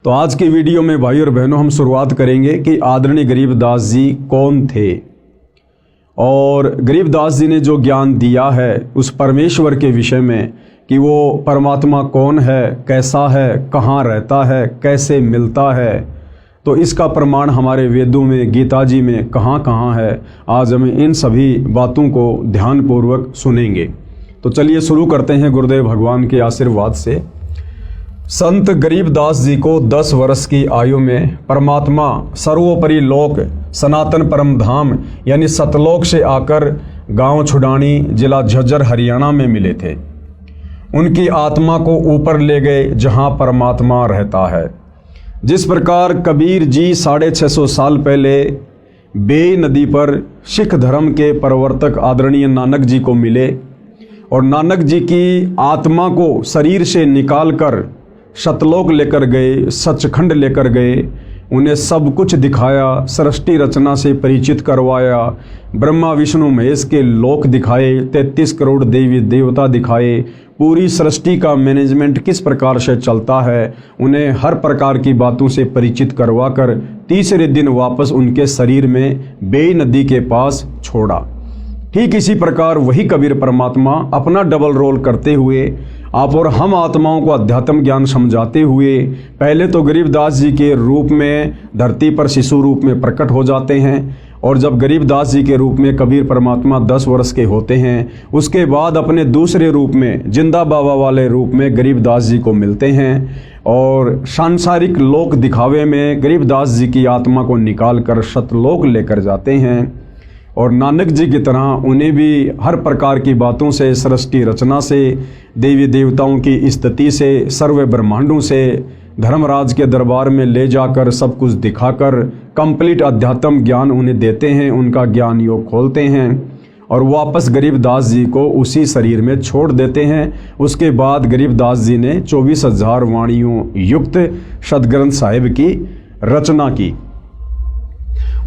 तो आज की वीडियो में भाई और बहनों हम शुरुआत करेंगे कि आदरणीय गरीबदास जी कौन थे और गरीबदास जी ने जो ज्ञान दिया है उस परमेश्वर के विषय में कि वो परमात्मा कौन है, कैसा है, कहाँ रहता है, कैसे मिलता है। तो इसका प्रमाण हमारे वेदों में, गीता जी में कहाँ कहाँ है। आज हम इन सभी बातों को ध्यानपूर्वक सुनेंगे। तो चलिए शुरू करते हैं गुरुदेव भगवान के आशीर्वाद से। संत गरीबदास जी को 10 वर्ष की आयु में परमात्मा सर्वोपरि लोक सनातन परम धाम यानी सतलोक से आकर गांव छुडानी जिला झज्जर हरियाणा में मिले थे। उनकी आत्मा को ऊपर ले गए जहां परमात्मा रहता है। जिस प्रकार कबीर जी 650 साल पहले बेई नदी पर सिख धर्म के प्रवर्तक आदरणीय नानक जी को मिले और नानक जी की आत्मा को शरीर से निकालकर सतलोक लेकर गए, सचखंड लेकर गए, उन्हें सब कुछ दिखाया, सृष्टि रचना से परिचित करवाया, ब्रह्मा विष्णु महेश के लोक दिखाए, 33 करोड़ देवी देवता दिखाए, पूरी सृष्टि का मैनेजमेंट किस प्रकार से चलता है, उन्हें हर प्रकार की बातों से परिचित करवाकर तीसरे दिन वापस उनके शरीर में बेई नदी के पास छोड़ा। ठीक इसी प्रकार वही कबीर परमात्मा अपना डबल रोल करते हुए आप और हम आत्माओं को अध्यात्म ज्ञान समझाते हुए पहले तो गरीबदास जी के रूप में धरती पर शिशु रूप में प्रकट हो जाते हैं और जब गरीबदास जी के रूप में कबीर परमात्मा 10 वर्ष के होते हैं उसके बाद अपने दूसरे रूप में जिंदा बाबा वाले रूप में गरीबदास जी को मिलते हैं और सांसारिक लोक दिखावे में गरीबदास जी की आत्मा को निकाल कर सतलोक लेकर जाते हैं और नानक जी की तरह उन्हें भी हर प्रकार की बातों से, सृष्टि रचना से, देवी देवताओं की स्थिति से, सर्व ब्रह्मांडों से धर्मराज के दरबार में ले जाकर सब कुछ दिखाकर कंप्लीट अध्यात्म ज्ञान उन्हें देते हैं, उनका ज्ञान योग खोलते हैं और वापस गरीबदास जी को उसी शरीर में छोड़ देते हैं। उसके बाद गरीबदास जी ने 24,000 वाणियों युक्त सदग्रंथ साहिब की रचना की।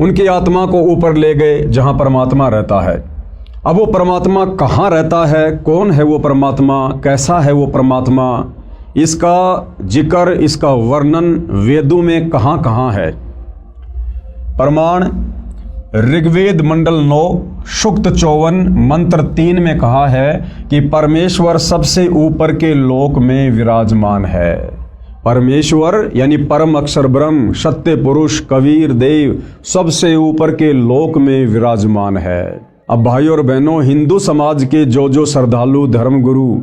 उनकी आत्मा को ऊपर ले गए जहां परमात्मा रहता है। अब वो परमात्मा कहाँ रहता है, कौन है वो परमात्मा, कैसा है वो परमात्मा, इसका जिक्र, इसका वर्णन वेदों में कहाँ कहाँ है। प्रमाण ऋग्वेद मंडल 9 सूक्त 54 मंत्र 3 में कहा है कि परमेश्वर सबसे ऊपर के लोक में विराजमान है। परमेश्वर यानी परम अक्षर ब्रह्म, सत्य पुरुष, कबीर देव सबसे ऊपर के लोक में विराजमान है। अब भाई और बहनों, हिंदू समाज के जो श्रद्धालु धर्मगुरु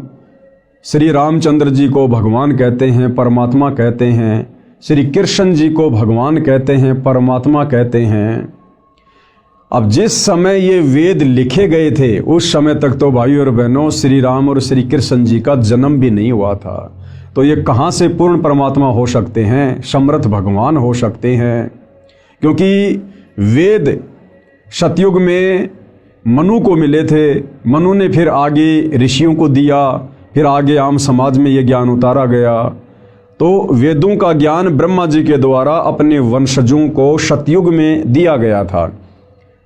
श्री रामचंद्र जी को भगवान कहते हैं, परमात्मा कहते हैं, श्री कृष्ण जी को भगवान कहते हैं, परमात्मा कहते हैं। अब जिस समय ये वेद लिखे गए थे उस समय तक तो भाई और बहनों श्री राम और श्री कृष्ण जी का जन्म भी नहीं हुआ था। तो ये कहाँ से पूर्ण परमात्मा हो सकते हैं, समर्थ भगवान हो सकते हैं। क्योंकि वेद सतयुग में मनु को मिले थे, मनु ने फिर आगे ऋषियों को दिया, फिर आगे आम समाज में ये ज्ञान उतारा गया। तो वेदों का ज्ञान ब्रह्मा जी के द्वारा अपने वंशजों को सतयुग में दिया गया था,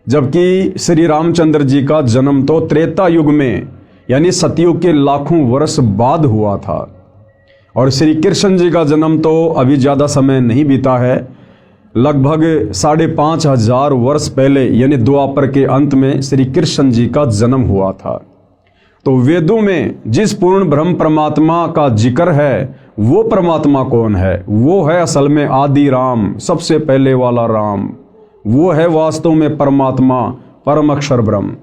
जबकि श्री रामचंद्र जी का जन्म तो त्रेता युग में यानी सतयुग के लाखों वर्ष बाद हुआ था और श्री कृष्ण जी का जन्म तो अभी ज़्यादा समय नहीं बीता है, लगभग 5,500 वर्ष पहले यानी द्वापर के अंत में श्री कृष्ण जी का जन्म हुआ था। तो वेदों में जिस पूर्ण ब्रह्म परमात्मा का जिक्र है वो परमात्मा कौन है, वो है असल में आदि राम, सबसे पहले वाला राम, वो है वास्तव में परमात्मा, परम अक्षर ब्रह्म।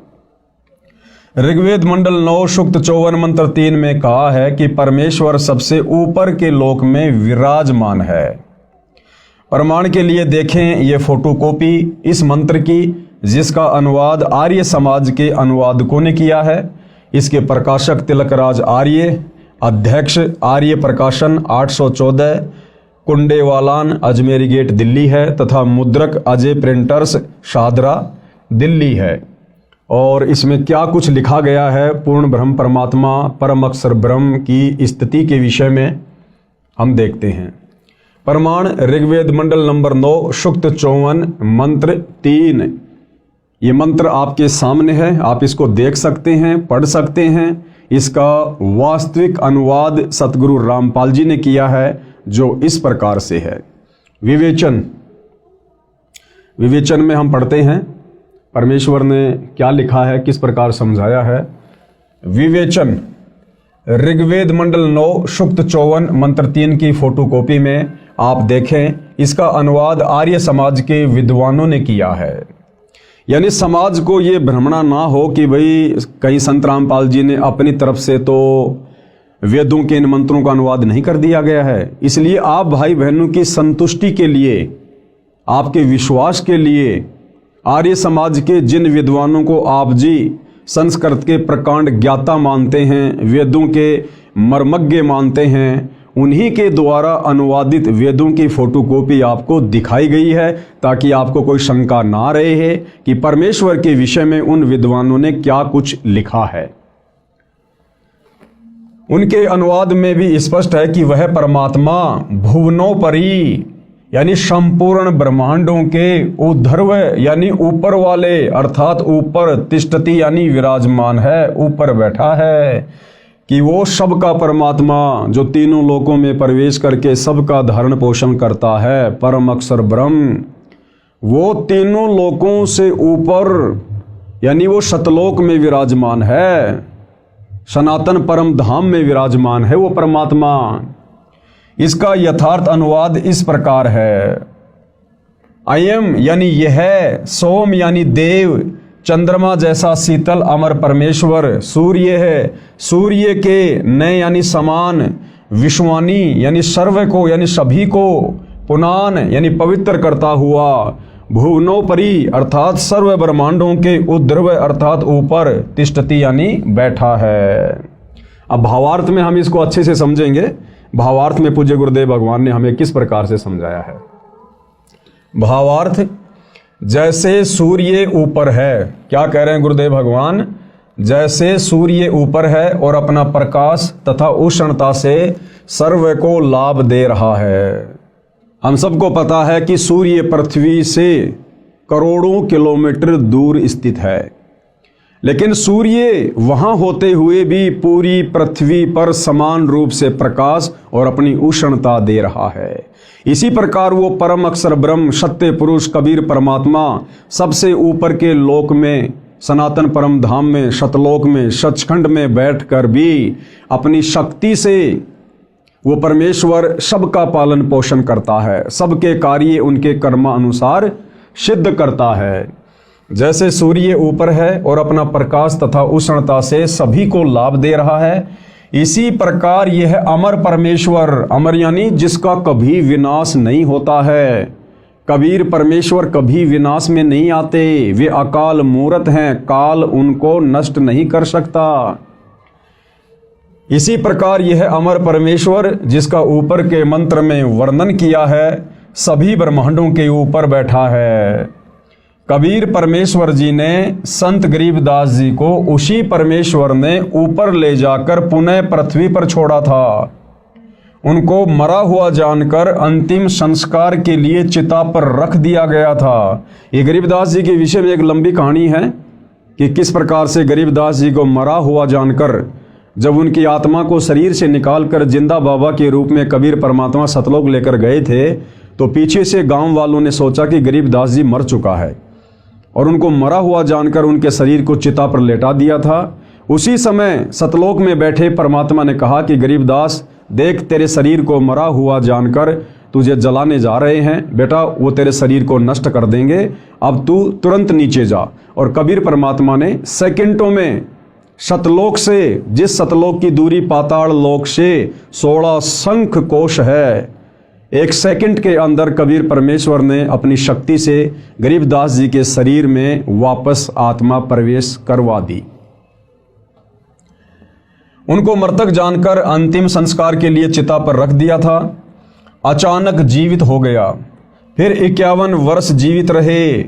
ऋग्वेद मंडल 9 सूक्त 54 मंत्र 3 में कहा है कि परमेश्वर सबसे ऊपर के लोक में विराजमान है। प्रमाण के लिए देखें ये फोटोकॉपी इस मंत्र की, जिसका अनुवाद आर्य समाज के अनुवादकों ने किया है। इसके प्रकाशक तिलकराज आर्य, अध्यक्ष आर्य प्रकाशन 814 कुंडेवालान अजमेरी गेट दिल्ली है तथा मुद्रक अजय प्रिंटर्स शादरा दिल्ली है। और इसमें क्या कुछ लिखा गया है पूर्ण ब्रह्म परमात्मा परम अक्षर ब्रह्म की स्थिति के विषय में हम देखते हैं। प्रमाण ऋग्वेद मंडल नंबर 9 सूक्त 54 मंत्र 3। ये मंत्र आपके सामने है, आप इसको देख सकते हैं, पढ़ सकते हैं। इसका वास्तविक अनुवाद सतगुरु रामपाल जी ने किया है। जो इस प्रकार से है। विवेचन में हम पढ़ते हैं परमेश्वर ने क्या लिखा है, किस प्रकार समझाया है। विवेचन ऋग्वेद मंडल 9 सूक्त 54 मंत्र 3 की फोटोकॉपी में आप देखें। इसका अनुवाद आर्य समाज के विद्वानों ने किया है। यानी समाज को ये भ्रमणा ना हो कि भाई कहीं संत रामपाल जी ने अपनी तरफ से तो वेदों के इन मंत्रों का अनुवाद नहीं कर दिया गया है। इसलिए आप भाई बहनों की संतुष्टि के लिए, आपके विश्वास के लिए आर्य समाज के जिन विद्वानों को आप जी संस्कृत के प्रकांड ज्ञाता मानते हैं, वेदों के मर्मज्ञ मानते हैं, उन्हीं के द्वारा अनुवादित वेदों की फोटोकॉपी आपको दिखाई गई है, ताकि आपको कोई शंका ना रहे है कि परमेश्वर के विषय में उन विद्वानों ने क्या कुछ लिखा है। उनके अनुवाद में भी स्पष्ट है कि वह परमात्मा भुवनोपरि यानी संपूर्ण ब्रह्मांडों के ऊर्ध्व यानी ऊपर वाले अर्थात ऊपर तिष्ठति यानी विराजमान है, ऊपर बैठा है, कि वो सबका परमात्मा जो तीनों लोकों में प्रवेश करके सबका धारण पोषण करता है, परम अक्षर ब्रह्म, वो तीनों लोकों से ऊपर यानी वो सतलोक में विराजमान है, सनातन परम धाम में विराजमान है वो परमात्मा। इसका यथार्थ अनुवाद इस प्रकार है। अयम यानी यह, सोम यानी देव, चंद्रमा जैसा शीतल अमर परमेश्वर सूर्य है, सूर्य के नए यानी समान, विश्वानी यानी सर्व को यानी सभी को, पुनान यानी पवित्र करता हुआ, भुवनोपरि अर्थात सर्व ब्रह्मांडों के ऊर्ध्व अर्थात ऊपर, तिष्ठति यानी बैठा है। अब भावार्थ में हम इसको अच्छे से समझेंगे। भावार्थ में पूज्य गुरुदेव भगवान ने हमें किस प्रकार से समझाया है। भावार्थ, जैसे सूर्य ऊपर है, क्या कह रहे हैं गुरुदेव भगवान, जैसे सूर्य ऊपर है और अपना प्रकाश तथा उष्णता से सर्व को लाभ दे रहा है। हम सबको पता है कि सूर्य पृथ्वी से करोड़ों किलोमीटर दूर स्थित है, लेकिन सूर्य वहां होते हुए भी पूरी पृथ्वी पर समान रूप से प्रकाश और अपनी उष्णता दे रहा है। इसी प्रकार वो परम अक्षर ब्रह्म, सत्य पुरुष कबीर परमात्मा सबसे ऊपर के लोक में, सनातन परम धाम में, सतलोक में, सचखंड में बैठकर भी अपनी शक्ति से वो परमेश्वर सबका पालन पोषण करता है, सबके कार्य उनके कर्मानुसार सिद्ध करता है। जैसे सूर्य ऊपर है और अपना प्रकाश तथा उष्णता से सभी को लाभ दे रहा है, इसी प्रकार यह अमर परमेश्वर, अमर यानी जिसका कभी विनाश नहीं होता है, कबीर परमेश्वर कभी विनाश में नहीं आते, वे अकाल मूर्त हैं, काल उनको नष्ट नहीं कर सकता। इसी प्रकार यह अमर परमेश्वर जिसका ऊपर के मंत्र में वर्णन किया है, सभी ब्रह्मांडों के ऊपर बैठा है। कबीर परमेश्वर जी ने संत गरीबदास जी को उसी परमेश्वर ने ऊपर ले जाकर पुनः पृथ्वी पर छोड़ा था। उनको मरा हुआ जानकर अंतिम संस्कार के लिए चिता पर रख दिया गया था। ये गरीबदास जी के विषय में एक लंबी कहानी है कि किस प्रकार से गरीबदास जी को मरा हुआ जानकर जब उनकी आत्मा को शरीर से निकालकर जिंदा बाबा के रूप में कबीर परमात्मा सतलोक लेकर गए थे, तो पीछे से गांव वालों ने सोचा कि गरीबदास जी मर चुका है और उनको मरा हुआ जानकर उनके शरीर को चिता पर लेटा दिया था। उसी समय सतलोक में बैठे परमात्मा ने कहा कि गरीबदास देख, तेरे शरीर को मरा हुआ जानकर तुझे जलाने जा रहे हैं बेटा, वो तेरे शरीर को नष्ट कर देंगे, अब तू तुरंत नीचे जा। और कबीर परमात्मा ने सेकंडों में सतलोक से, जिस सतलोक की दूरी पाताल लोक से 16 शंख कोश है, एक सेकंड के अंदर कबीर परमेश्वर ने अपनी शक्ति से गरीबदास जी के शरीर में वापस आत्मा प्रवेश करवा दी। उनको मृतक जानकर अंतिम संस्कार के लिए चिता पर रख दिया था। अचानक जीवित हो गया। फिर 51 वर्ष जीवित रहे,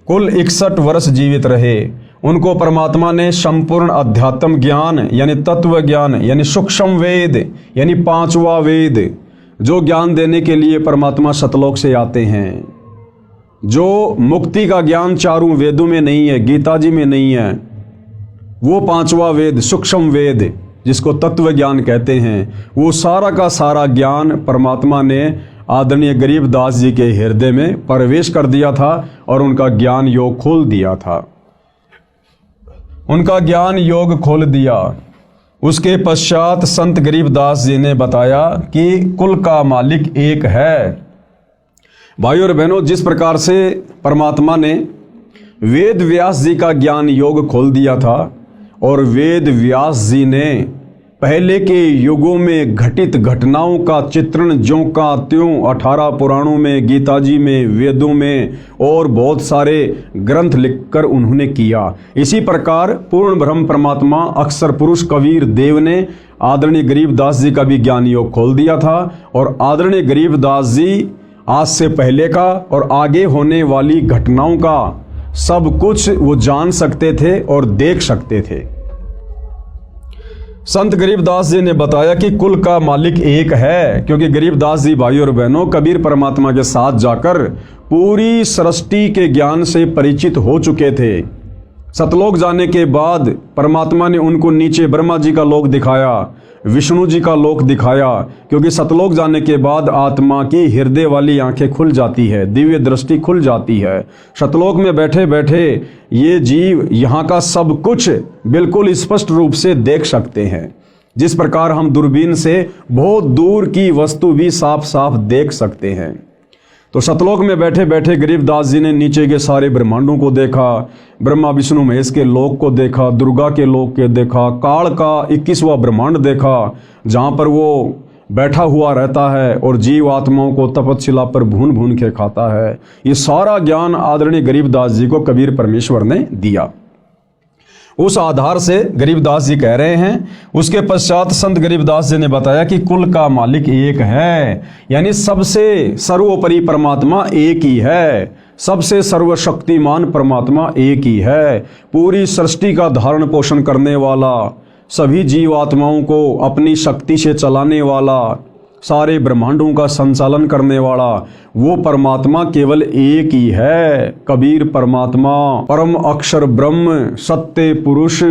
कुल 61 वर्ष जीवित रहे। उनको परमात्मा ने संपूर्ण अध्यात्म ज्ञान यानी तत्व ज्ञान यानी सूक्ष्म वेद यानी 5वां वेद जो ज्ञान देने के लिए परमात्मा सतलोक से आते हैं, जो मुक्ति का ज्ञान चारों वेदों में नहीं है, गीता जी में नहीं है, वो 5वां वेद सूक्ष्म वेद जिसको तत्व ज्ञान कहते हैं, वो सारा का सारा ज्ञान परमात्मा ने आदरणीय गरीबदास जी के हृदय में प्रवेश कर दिया था और उनका ज्ञान योग खोल दिया था। उनका ज्ञान योग खोल दिया। उसके पश्चात संत गरीबदास जी ने बताया कि कुल का मालिक एक है। भाइयों और बहनों, जिस प्रकार से परमात्मा ने वेद व्यास जी का ज्ञान योग खोल दिया था और वेद व्यास जी ने पहले के युगों में घटित घटनाओं का चित्रण ज्यों का त्यों 18 पुराणों में, गीता जी में, वेदों में और बहुत सारे ग्रंथ लिखकर उन्होंने किया, इसी प्रकार पूर्ण ब्रह्म परमात्मा अक्षर पुरुष कबीर देव ने आदरणीय गरीबदास जी का भी ज्ञान योग खोल दिया था। और आदरणीय गरीबदास जी आज से पहले का और आगे होने वाली घटनाओं का सब कुछ वो जान सकते थे और देख सकते थे। संत गरीबदास जी ने बताया कि कुल का मालिक एक है, क्योंकि गरीबदास जी भाइयों और बहनों कबीर परमात्मा के साथ जाकर पूरी सृष्टि के ज्ञान से परिचित हो चुके थे। सतलोक जाने के बाद परमात्मा ने उनको नीचे ब्रह्मा जी का लोक दिखाया, विष्णु जी का लोक दिखाया, क्योंकि सतलोक जाने के बाद आत्मा की हृदय वाली आंखें खुल जाती है, दिव्य दृष्टि खुल जाती है। सतलोक में बैठे बैठे ये जीव यहाँ का सब कुछ बिल्कुल स्पष्ट रूप से देख सकते हैं, जिस प्रकार हम दूरबीन से बहुत दूर की वस्तु भी साफ साफ देख सकते हैं। तो सतलोक में बैठे बैठे गरीबदास जी ने नीचे के सारे ब्रह्मांडों को देखा, ब्रह्मा विष्णु महेश के लोक को देखा, दुर्गा के लोक के देखा, काल का 21वां ब्रह्मांड देखा, जहाँ पर वो बैठा हुआ रहता है और जीव आत्माओं को तपतशिला पर भून भून के खाता है। ये सारा ज्ञान आदरणीय गरीबदास जी को कबीर परमेश्वर ने दिया। उस आधार से गरीबदास जी कह रहे हैं। उसके पश्चात संत गरीबदास जी ने बताया कि कुल का मालिक एक है, यानी सबसे सर्वोपरि परमात्मा एक ही है, सबसे सर्वशक्तिमान परमात्मा एक ही है, पूरी सृष्टि का धारण पोषण करने वाला, सभी जीवात्माओं को अपनी शक्ति से चलाने वाला, सारे ब्रह्मांडों का संचालन करने वाला वो परमात्मा केवल एक ही है, कबीर परमात्मा, परम अक्षर ब्रह्म, सत्य पुरुष।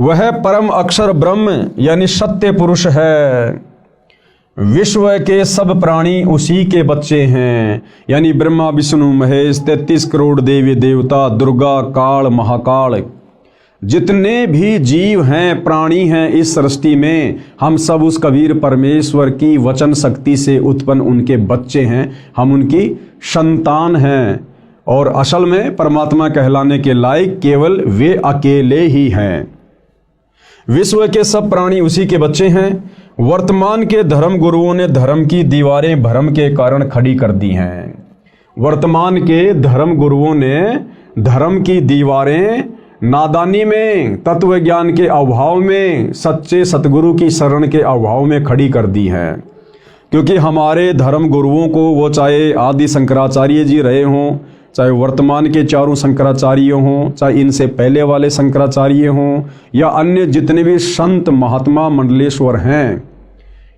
वह परम अक्षर ब्रह्म यानी सत्य पुरुष है। विश्व के सब प्राणी उसी के बच्चे हैं, यानी ब्रह्मा विष्णु महेश, 33 करोड़ देवी देवता, दुर्गा, काल, महाकाल, जितने भी जीव हैं, प्राणी हैं इस सृष्टि में, हम सब उस कबीर परमेश्वर की वचन शक्ति से उत्पन्न उनके बच्चे हैं, हम उनकी संतान हैं। और असल में परमात्मा कहलाने के लायक केवल वे अकेले ही हैं। विश्व के सब प्राणी उसी के बच्चे हैं। वर्तमान के धर्म गुरुओं ने धर्म की दीवारें भ्रम के कारण खड़ी कर दी हैं। वर्तमान के धर्म गुरुओं ने धर्म की दीवारें नादानी में, तत्व ज्ञान के अभाव में, सच्चे सतगुरु की शरण के अभाव में खड़ी कर दी हैं। क्योंकि हमारे धर्म गुरुओं को, वो चाहे आदि शंकराचार्य जी रहे हों, चाहे वर्तमान के चारों शंकराचार्य हों, चाहे इनसे पहले वाले शंकराचार्य हों, या अन्य जितने भी संत महात्मा मंडलेश्वर हैं,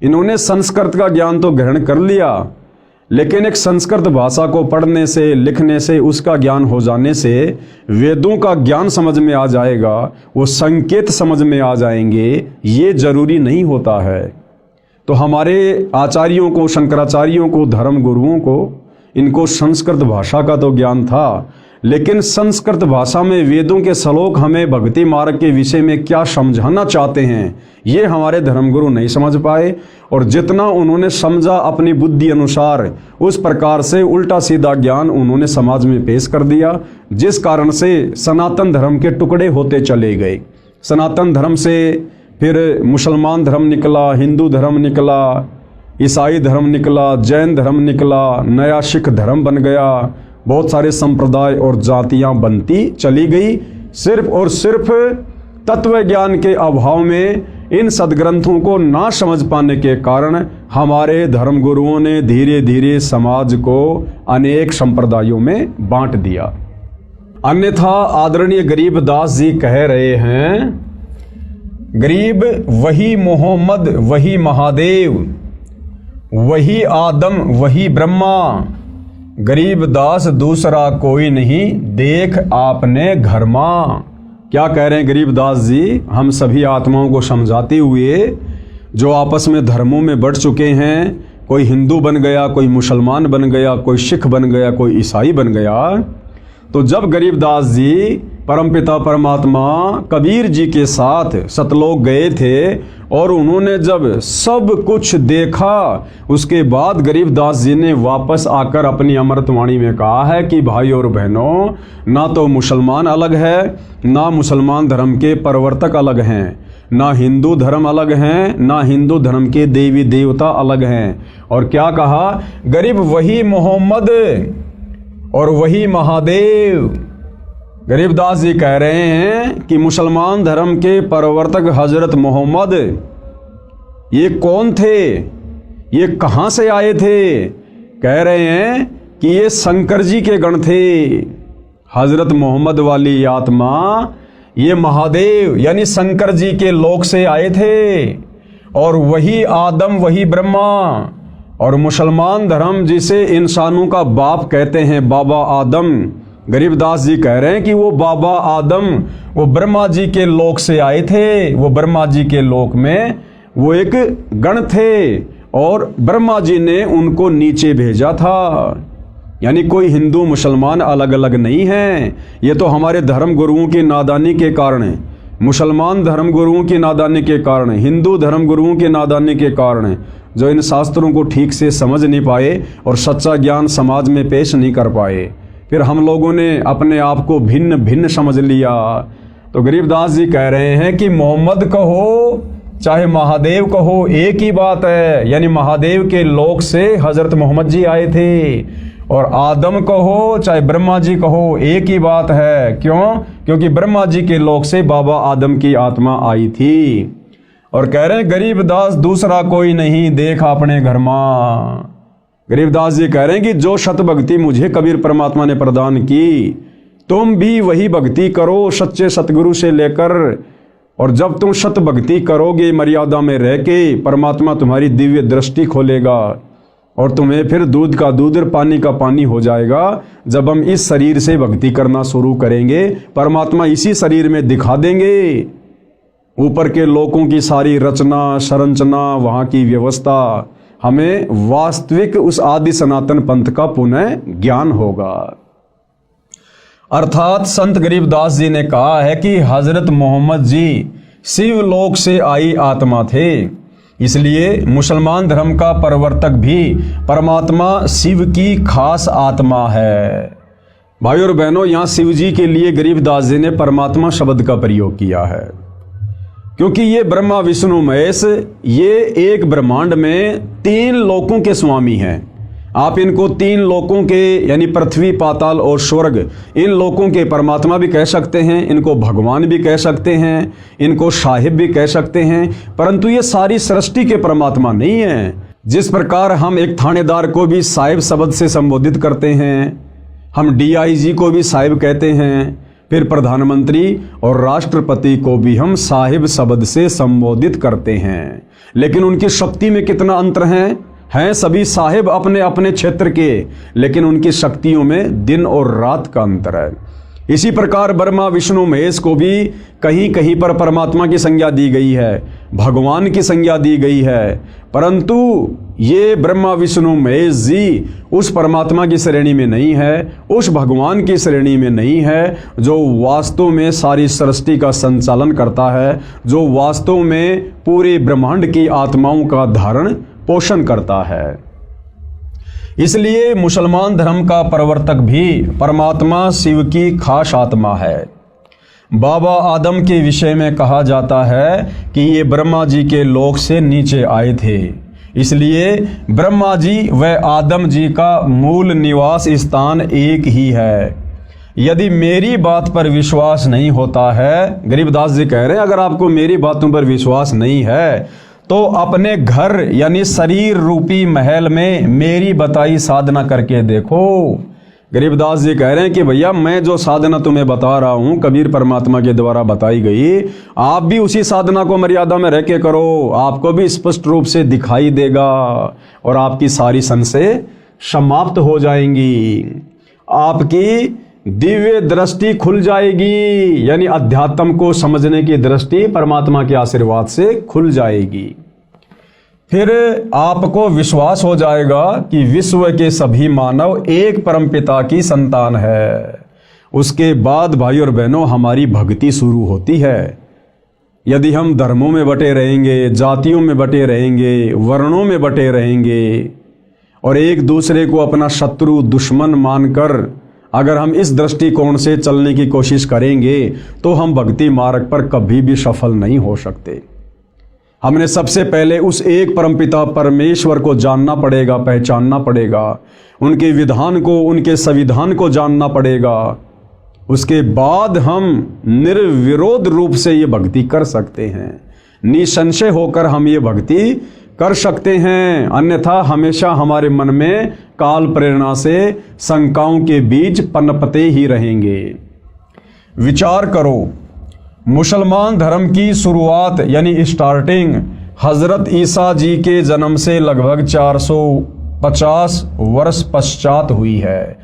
इन्होंने संस्कृत का ज्ञान तो ग्रहण कर लिया, लेकिन एक संस्कृत भाषा को पढ़ने से, लिखने से, उसका ज्ञान हो जाने से वेदों का ज्ञान समझ में आ जाएगा, वो संकेत समझ में आ जाएंगे, ये जरूरी नहीं होता है। तो हमारे आचार्यों को, शंकराचार्यों को, धर्म गुरुओं को, इनको संस्कृत भाषा का तो ज्ञान था, लेकिन संस्कृत भाषा में वेदों के श्लोक हमें भक्ति मार्ग के विषय में क्या समझाना चाहते हैं, ये हमारे धर्मगुरु नहीं समझ पाए। और जितना उन्होंने समझा अपनी बुद्धि अनुसार, उस प्रकार से उल्टा सीधा ज्ञान उन्होंने समाज में पेश कर दिया, जिस कारण से सनातन धर्म के टुकड़े होते चले गए। सनातन धर्म से फिर मुसलमान धर्म निकला, हिंदू धर्म निकला, ईसाई धर्म निकला, जैन धर्म निकला, नया सिख धर्म बन गया, बहुत सारे संप्रदाय और जातियां बनती चली गई, सिर्फ और सिर्फ तत्व ज्ञान के अभाव में, इन सदग्रंथों को ना समझ पाने के कारण हमारे धर्मगुरुओं ने धीरे धीरे समाज को अनेक संप्रदायों में बांट दिया। अन्यथा आदरणीय गरीबदास जी कह रहे हैं, गरीब वही मोहम्मद, वही महादेव, वही आदम, वही ब्रह्मा, गरीबदास दूसरा कोई नहीं, देख आपने घर मां। क्या कह रहे हैं गरीबदास जी हम सभी आत्माओं को समझाते हुए, जो आपस में धर्मों में बढ़ चुके हैं, कोई हिंदू बन गया, कोई मुसलमान बन गया, कोई सिख बन गया, कोई ईसाई बन गया। तो जब गरीबदास जी परमपिता परमात्मा कबीर जी के साथ सतलोक गए थे और उन्होंने जब सब कुछ देखा, उसके बाद गरीबदास जी ने वापस आकर अपनी अमृतवाणी में कहा है कि भाई और बहनों, ना तो मुसलमान अलग है, ना मुसलमान धर्म के प्रवर्तक अलग हैं, ना हिंदू धर्म अलग हैं, ना हिंदू धर्म के देवी देवता अलग हैं। और क्या कहा, गरीब वही मोहम्मद और वही महादेव। गरीबदास जी कह रहे हैं कि मुसलमान धर्म के प्रवर्तक हजरत मोहम्मद ये कौन थे, ये कहाँ से आए थे? कह रहे हैं कि ये शंकर जी के गण थे। हजरत मोहम्मद वाली आत्मा ये महादेव यानी शंकर जी के लोक से आए थे, और वही आदम वही ब्रह्मा। और मुसलमान धर्म जिसे इंसानों का बाप कहते हैं, बाबा आदम, गरीबदास जी कह रहे हैं कि वो बाबा आदम वो ब्रह्मा जी के लोक से आए थे। वो ब्रह्मा जी के लोक में वो एक गण थे और ब्रह्मा जी ने उनको नीचे भेजा था। यानी कोई हिंदू मुसलमान अलग अलग नहीं है। ये तो हमारे धर्म गुरुओं की नादानी के कारण है, मुसलमान धर्म गुरुओं की नादानी के कारण, हिंदू धर्म गुरुओं की नादानी के कारण, जो इन शास्त्रों को ठीक से समझ नहीं पाए और सच्चा ज्ञान समाज में पेश नहीं कर पाए। फिर हम लोगों ने अपने आप को भिन्न भिन्न समझ लिया। तो गरीबदास जी कह रहे हैं कि मोहम्मद कहो चाहे महादेव कहो एक ही बात है। यानी महादेव के लोक से हजरत मोहम्मद जी आए थे, और आदम कहो चाहे ब्रह्मा जी कहो एक ही बात है। क्यों? क्योंकि ब्रह्मा जी के लोक से बाबा आदम की आत्मा आई थी। और कह रहे हैं गरीबदास दूसरा कोई नहीं देख अपने घर में। गरीबदास जी कह रहे हैं कि जो शत भक्ति मुझे कबीर परमात्मा ने प्रदान की, तुम भी वही भक्ति करो सच्चे सतगुरु से लेकर। और जब तुम शत भक्ति करोगे मर्यादा में रह के, परमात्मा तुम्हारी दिव्य दृष्टि खोलेगा और तुम्हें फिर दूध का दूध और पानी का पानी हो जाएगा। जब हम इस शरीर से भक्ति करना शुरू करेंगे, परमात्मा इसी शरीर में दिखा देंगे ऊपर के लोकों की सारी रचना संरचना, वहाँ की व्यवस्था। हमें वास्तविक उस आदि सनातन पंथ का पुनः ज्ञान होगा। अर्थात संत गरीबदास जी ने कहा है कि हजरत मोहम्मद जी शिवलोक से आई आत्मा थे, इसलिए मुसलमान धर्म का प्रवर्तक भी परमात्मा शिव की खास आत्मा है। भाई और बहनों, यहाँ शिव जी के लिए गरीबदास जी ने परमात्मा शब्द का प्रयोग किया है, क्योंकि ये ब्रह्मा विष्णु महेश ये एक ब्रह्मांड में 3 लोकों के स्वामी हैं। आप इनको 3 लोकों के यानी पृथ्वी पाताल और स्वर्ग, इन लोकों के परमात्मा भी कह सकते हैं, इनको भगवान भी कह सकते हैं, इनको साहिब भी कह सकते हैं। परंतु ये सारी सृष्टि के परमात्मा नहीं है। जिस प्रकार हम एक थानेदार को भी साहिब शब्द से संबोधित करते हैं, हम DIG को भी साहिब कहते हैं, फिर प्रधानमंत्री और राष्ट्रपति को भी हम साहिब शब्द से संबोधित करते हैं। लेकिन उनकी शक्ति में कितना अंतर है? हैं सभी साहिब अपने अपने क्षेत्र के, लेकिन उनकी शक्तियों में दिन और रात का अंतर है। इसी प्रकार ब्रह्मा विष्णु महेश को भी कहीं कहीं पर परमात्मा की संज्ञा दी गई है, भगवान की संज्ञा दी गई है, परंतु ये ब्रह्मा विष्णु महेश जी उस परमात्मा की श्रेणी में नहीं है, उस भगवान की श्रेणी में नहीं है जो वास्तव में सारी सृष्टि का संचालन करता है, जो वास्तव में पूरे ब्रह्मांड की आत्माओं का धारण पोषण करता है। इसलिए मुसलमान धर्म का प्रवर्तक भी परमात्मा शिव की खास आत्मा है। बाबा आदम के विषय में कहा जाता है कि ये ब्रह्मा जी के लोक से नीचे आए थे, इसलिए ब्रह्मा जी व आदम जी का मूल निवास स्थान एक ही है। यदि मेरी बात पर विश्वास नहीं होता है, गरीबदास जी कह रहे हैं, अगर आपको मेरी बातों पर विश्वास नहीं है तो अपने घर यानी शरीर रूपी महल में मेरी बताई साधना करके देखो। गरीबदास जी कह रहे हैं कि भैया मैं जो साधना तुम्हें बता रहा हूँ कबीर परमात्मा के द्वारा बताई गई, आप भी उसी साधना को मर्यादा में रह के करो, आपको भी स्पष्ट रूप से दिखाई देगा और आपकी सारी संशय समाप्त हो जाएंगी। आपकी दिव्य दृष्टि खुल जाएगी, यानी अध्यात्म को समझने की दृष्टि परमात्मा के आशीर्वाद से खुल जाएगी। फिर आपको विश्वास हो जाएगा कि विश्व के सभी मानव एक परमपिता की संतान है। उसके बाद भाई और बहनों हमारी भक्ति शुरू होती है। यदि हम धर्मों में बटे रहेंगे, जातियों में बटे रहेंगे, वर्णों में बटे रहेंगे और एक दूसरे को अपना शत्रु दुश्मन मानकर अगर हम इस दृष्टिकोण से चलने की कोशिश करेंगे तो हम भक्ति मार्ग पर कभी भी सफल नहीं हो सकते। हमने सबसे पहले उस एक परमपिता परमेश्वर को जानना पड़ेगा, पहचानना पड़ेगा, उनके विधान को, उनके संविधान को जानना पड़ेगा। उसके बाद हम निर्विरोध रूप से ये भक्ति कर सकते हैं, निसंशय होकर हम ये भक्ति कर सकते हैं। अन्यथा हमेशा हमारे मन में काल प्रेरणा से शंकाओं के बीज पनपते ही रहेंगे। विचार करो, मुसलमान धर्म की शुरुआत यानी स्टार्टिंग हजरत ईसा जी के जन्म से लगभग 450 वर्ष पश्चात हुई है।